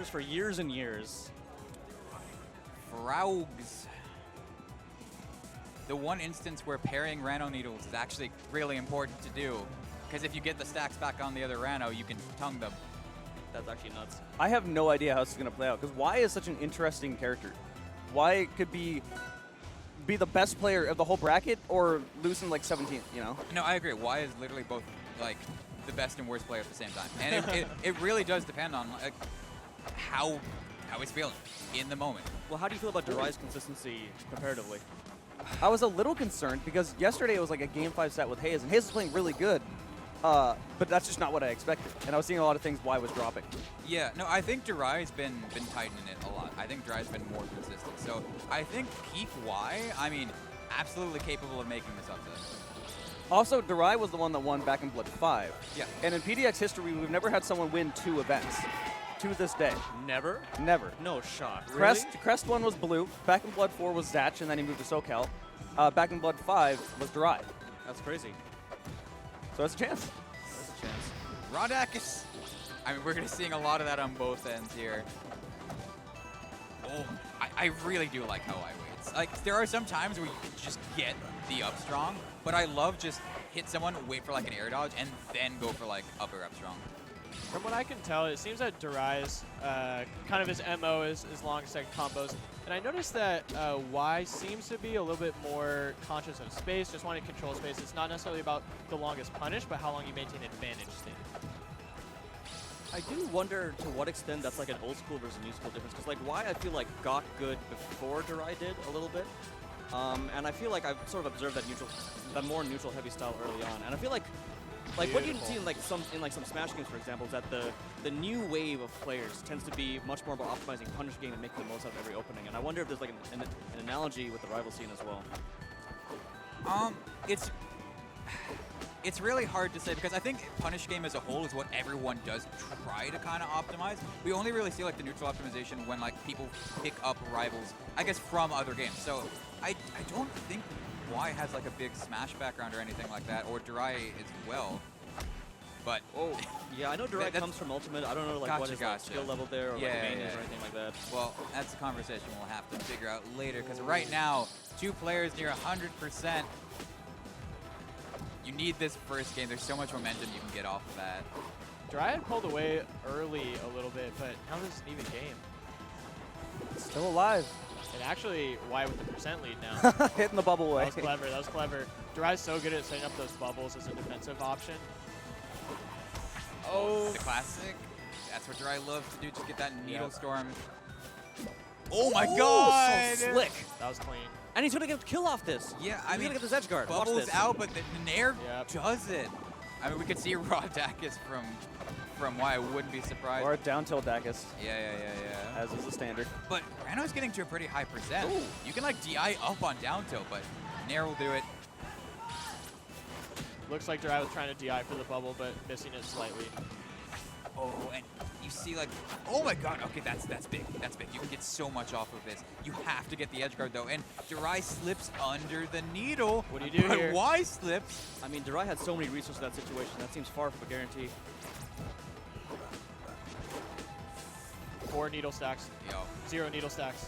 this for years and years. Frogs. The one instance where parrying Rano Needles is actually really important to do. Because if you get the stacks back on the other Rano, you can tongue them. That's actually nuts. I have no idea how this is going to play out, because Y is such an interesting character. Y could be the best player of the whole bracket or lose in like 17th, you know? No, I agree. Y is literally both like the best and worst player at the same time. And it really does depend on like, how he's feeling in the moment. Well, how do you feel about Darai's consistency comparatively? I was a little concerned because yesterday it was like a Game 5 set with Haze, and Haze was playing really good. But that's just not what I expected. And I was seeing a lot of things Y was dropping. Yeah, no, I think Darai's been tightening it a lot. I think Darai's been more consistent. So I think peak Y, I mean, absolutely capable of making this upset. Also, Darai was the one that won Back in Blood 5. Yeah. And in PDX history, we've never had someone win 2 events. To this day. Never? Never. No shot. Crest 1 was Blue, Back in Blood 4 was Zatch, and then he moved to SoCal. Back in Blood 5 was Darai. That's crazy. So that's a chance. That's a chance. Oneoutkast. I mean, we're going to seeing a lot of that on both ends here. Oh, I really do like how I waits. Like, there are some times where you can just get the up strong, but I love just hit someone, wait for like an air dodge, and then go for like up or up strong. From what I can tell, it seems that Darai's kind of his MO is long stack combos. And I noticed that Y seems to be a little bit more conscious of space, just wanting to control space. It's not necessarily about the longest punish, but how long you maintain advantage state. I do wonder to what extent that's like an old school versus new school difference. Because like Y, I feel like got good before Darai did a little bit. And I feel like I've sort of observed that more neutral heavy style early on. And I feel like what you see in like some Smash games, for example, is that the new wave of players tends to be much more about optimizing punish game and making the most out of every opening. And I wonder if there's like an analogy with the rival scene as well. It's really hard to say because I think punish game as a whole is what everyone does try to kind of optimize. We only really see like the neutral optimization when like people pick up rivals, I guess, from other games. So I don't think Y has like a big Smash background or anything like that, or Darai as well. But yeah, I know Darai comes from Ultimate. I don't know like what his like, skill level there or like main is or anything like that. Well, that's a conversation we'll have to figure out later because right now, 2 players near 100%. You need this first game. There's so much momentum you can get off of that. Darai had pulled away early a little bit, but now this is an even game. Still alive. And actually, Y with the percent lead now. Hitting the bubble away. That was clever. That was clever. Darai's so good at setting up those bubbles as a defensive option. Oh, the classic. That's what Darai loves to do. Just get that needle storm. Oh my God! So slick. That was clean. And he's gonna get a kill off this. Yeah, I mean, he's gonna get this edge guard. Bubbles out, but the Nair Yep. does it. I mean, we could see Oneoutkast from Y. I wouldn't be surprised. Or a down tilt Dacus, Yeah. as is the standard. But Rano's getting to a pretty high percent. Ooh. You can like DI up on down tilt, but Nair will do it. Looks like Darai was trying to DI for the bubble, but missing it slightly. Oh, and you see like, oh my God, okay, that's big. That's big. You can get so much off of this. You have to get the edge guard though, and Darai slips under the needle. What do you do but here? Y slips. I mean, Darai had so many resources in that situation. That seems far from a guarantee. 4 needle stacks. Yo. 0 needle stacks.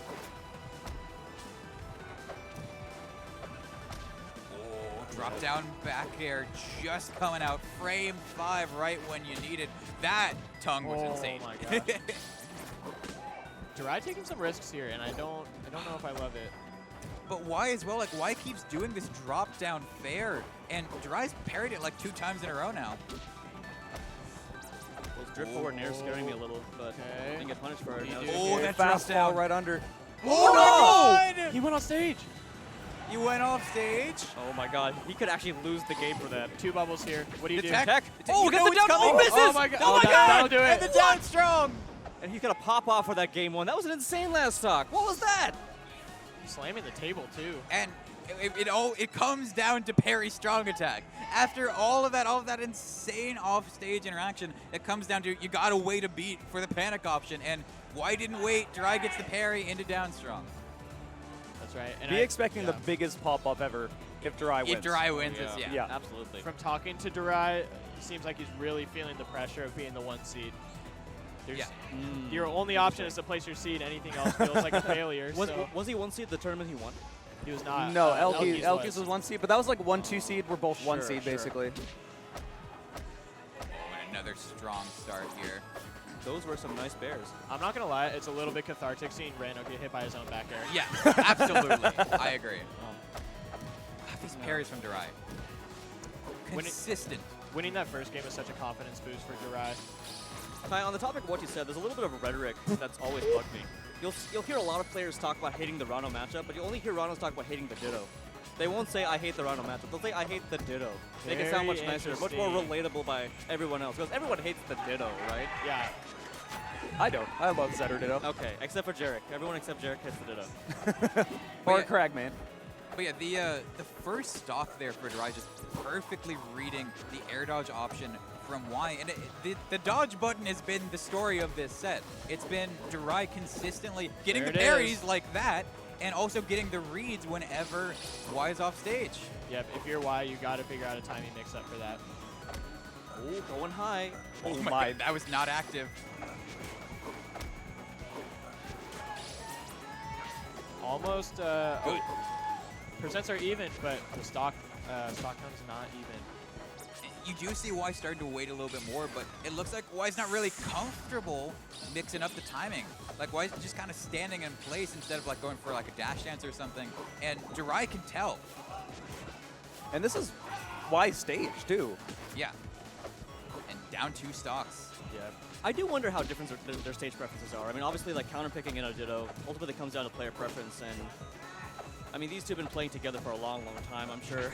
Drop down back air just coming out. Frame 5 right when you need it. That tongue was insane. Oh my God. Darai taking some risks here, and I don't know if I love it. But Y as well, like Y keeps doing this drop down fair, and Darai's parried it like 2 times in a row now. Well, his drift forward Nair scaring me a little, but Okay. didn't get punished for it. Now Oh, that fast drop down fall right under. Oh no! He went on stage. You went off stage. Oh my God, he could actually lose the game for that. 2 bubbles here. What do you The do? tech. Oh, You get know the it's down. coming. Oh, misses. Oh my God. Oh my that- God. That'll do And it. the down strong. And he's gonna pop off for that game 1. That was an insane last stock. What was that? Slamming the table, too. And it comes down to parry strong attack. After all of that insane off-stage interaction, it comes down to you gotta wait a beat for the panic option. And Y didn't wait. Darai gets the parry into down strong. That's right. And Be I- expecting yeah. the biggest pop-up ever if Darai wins. If Darai wins, Yeah. it's, Yeah. Absolutely. From talking to Darai, it seems like he's really feeling the pressure of being the 1 seed. There's, Yeah. Your only option is to place your seed. Anything else feels like a failure. Was he 1 seed the tournament he won? He was not. No, elkiies elkiies was 1 seed, but that was like 1-2 seed. We're both 1 Sure, seed, sure. basically. Oh, and another strong start here. Those were some nice bears. I'm not gonna lie, it's a little bit cathartic seeing Rando get hit by his own back air. Yeah, absolutely. I agree. These parries from darai. When it- Consistent. Winning that first game is such a confidence boost for darai. Kai, on the topic of what you said, there's a little bit of a rhetoric that's always bugged me. You'll hear a lot of players talk about hating the Rano matchup, but you only hear Ranos talk about hating the Ditto. They won't say, I hate the Rano matchup. They'll say, I hate the Ditto. Make it sound much Very nicer, much more interesting. relatable by everyone else. Because everyone hates the Ditto, right? Yeah. I don't. I love Zetter Ditto. Okay, except for Jarek. Everyone except Jarek hates the Ditto. Or yeah. Cragman. But yeah, the first stock there for darai just perfectly reading the air dodge option from Y. And the dodge button has been the story of this set. It's been darai consistently getting There the it parries is. like that and also getting the reads whenever Y is off stage. Yep. If you're Y, you got to figure out a timing mix-up for that. Oh, going high. Oh my. God, that was not active. Almost. Good. Oh, percents are even, but the stock coun's not even. You do see Y starting to wait a little bit more, but it looks like Y's not really comfortable mixing up the timing. Like Y's just kind of standing in place instead of like going for like a dash dance or something. And darai can tell. And this is Y stage, too. Yeah. And down 2 stocks. Yeah. I do wonder how different their stage preferences are. I mean, obviously, like, counterpicking in a Ditto ultimately comes down to player preference, and I mean, these two have been playing together for a long, long time. I'm sure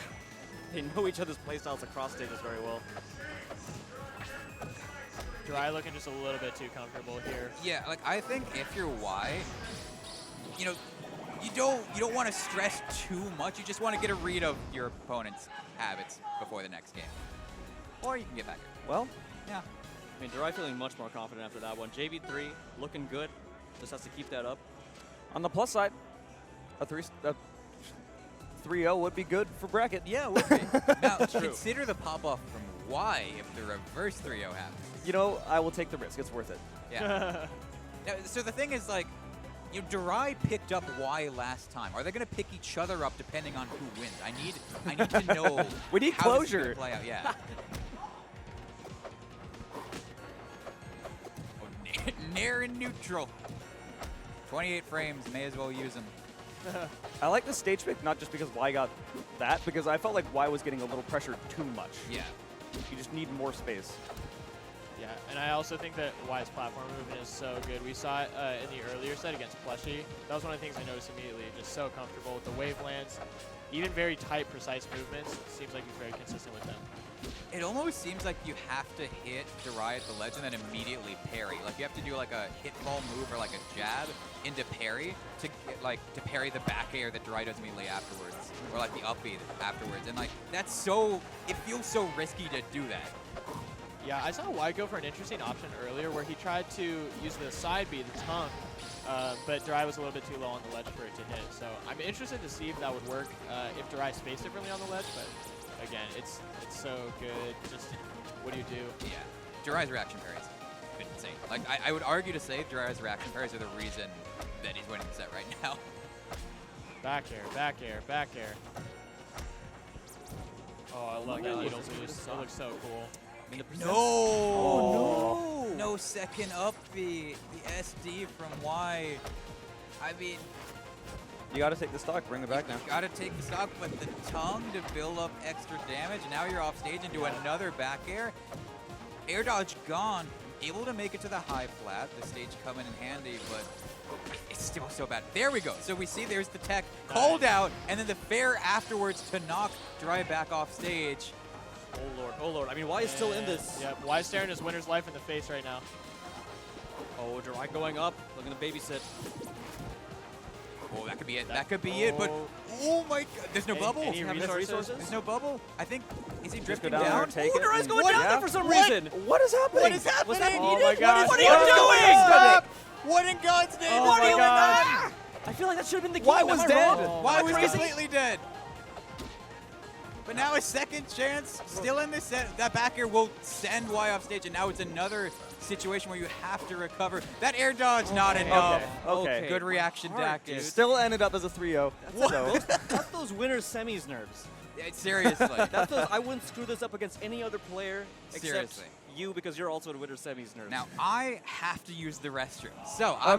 they know each other's playstyles across stages very well. Darai looking just a little bit too comfortable here. Yeah, like I think if you're Y, you know, you don't want to stress too much. You just want to get a read of your opponent's habits before the next game. Or you can get back here. Well, Yeah. I mean, Darai feeling much more confident after that one. JV3 looking good. Just has to keep that up. on the plus side, a 3-0 would be good for bracket. Yeah, it would be. Now, consider the pop-off from Y if the reverse 3-0 happens. You know, I will take the risk. It's worth it. Yeah. Now, so the thing is, like, you know, darai picked up Y last time. Are they going to pick each other up depending on who wins? I need to know. We need how this is gonna closure. Play out. Yeah. Oh, Nair in neutral. 28 frames. May as well use them. I like the stage pick, not just because Y got that, because I felt like Y was getting a little pressured too much. Yeah. You just need more space. Yeah, and I also think that Y's platform movement is so good. We saw it in the earlier set against Plushy. That was one of the things I noticed immediately. Just so comfortable with the wavelands, even very tight, precise movements. It seems like he's very consistent with them. It almost seems like you have to hit darai at the ledge and then immediately parry. Like you have to do like a hit ball move or like a jab into parry to get, like to parry the back air that darai does immediately afterwards, or like the up B afterwards. And like that's so, it feels so risky to do that. Yeah, I saw Y go for an interesting option earlier where he tried to use the side B, the tongue, but darai was a little bit too low on the ledge for it to hit. So I'm interested to see if that would work if darai spaced differently on the ledge, but again, it's so good. Just what do you do? Yeah, darai's reaction parries have been insane. Like I would argue to say darai's reaction parries are the reason that he's winning the set right now. Back air, back air, back air. Oh, I love that needle boost. That looks so cool. I mean, the No! Oh, no. No second up B. The SD from Y. I mean, You got to take the stock, bring it back now. you gotta take the stock, but the tongue to build up extra damage. And now you're off stage into another back air. Air dodge gone. Able to make it to the high flat. The stage coming in handy, but it's still so bad. There we go. So we see there's the tech called out, and then the fair afterwards to knock darai back off stage. Oh lord, oh lord. I mean, Y is still in this. Yep, Y staring his winner's life in the face right now. Oh, darai going up, looking to babysit. Oh, that could be it. That could be it, but oh my god. There's no bubble. any Have enough resources? There's no bubble. I think, is he drifting down there, down? take Oh, it, darai's and- going What? down Yeah. there for some What? reason. What is happening? What is happening? Was that Oh needed? my God. What are What you doing? Stop! What in God's name? Oh What my are you God. doing? I feel like that should have been the game. Y Am was I dead. wrong? Oh Why my was God. completely dead? But now a second chance, still in the set. That back air will send Y off stage, and now it's another situation where you have to recover. That air dodge, not enough. Okay. Good reaction, Hard, Dacus. Still ended up as a 3-0. So That's those winner's semis nerves. Seriously. That's those, I wouldn't screw this up against any other player except Seriously. you because you're also in winner's semis nerves. Now, I have to use the restroom. So I'm